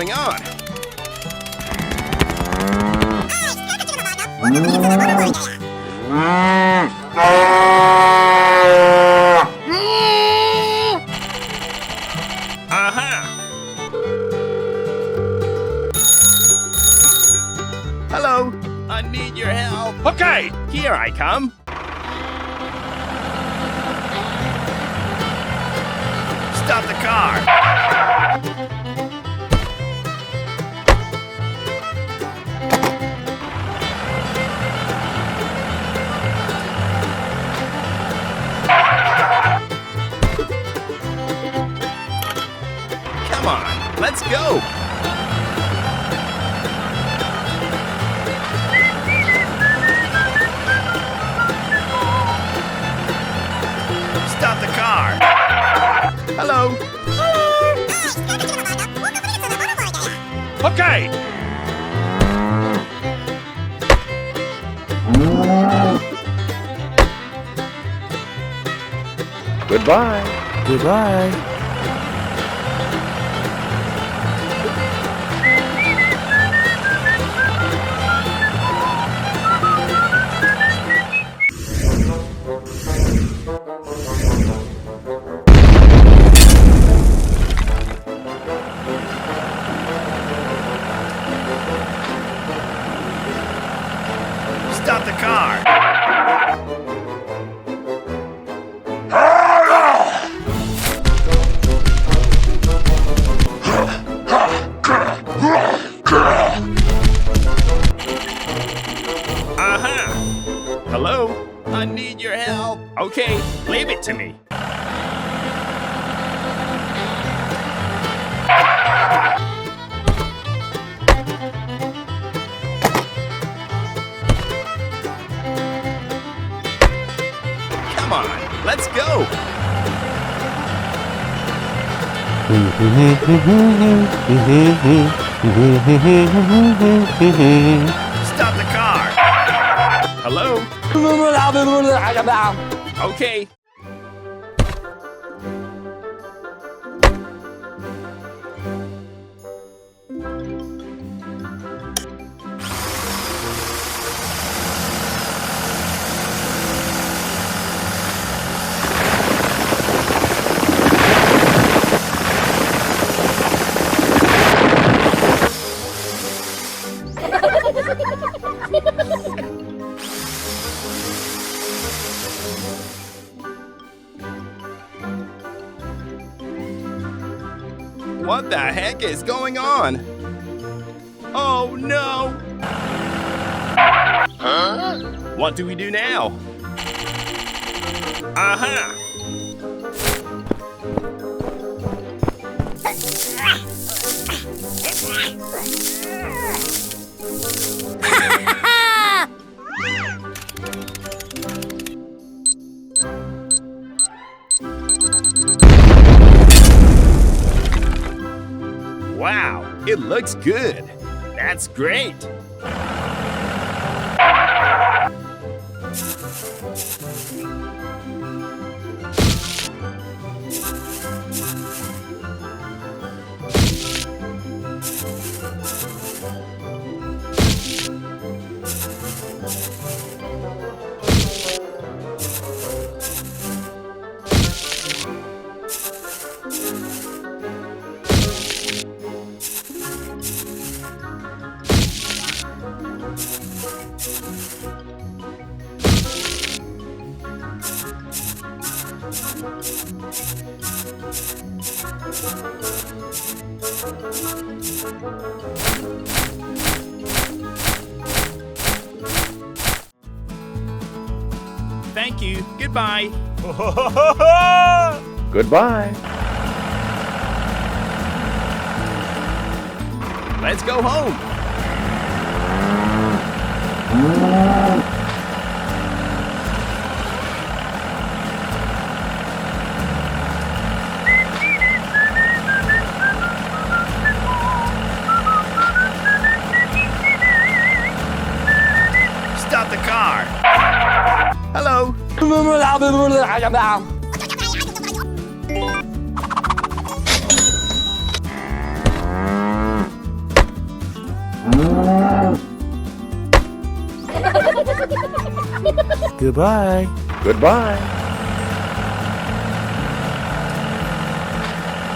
going on? Hello, I need your help. Okay, here I come. Stop the car. Come on, let's go. Stop the car. Hello. Okay. Goodbye. Goodbye. Stop the car. Hello? I need your help. Okay, leave it to me. Come on, let's go. Stop the car. Hello? Okay. What the heck is going on? Oh no! Huh? What do we do now? Wow, it looks good. That's great. Thank you. Goodbye. Goodbye. Let's go home. Stop the car. Hello. Goodbye. Goodbye.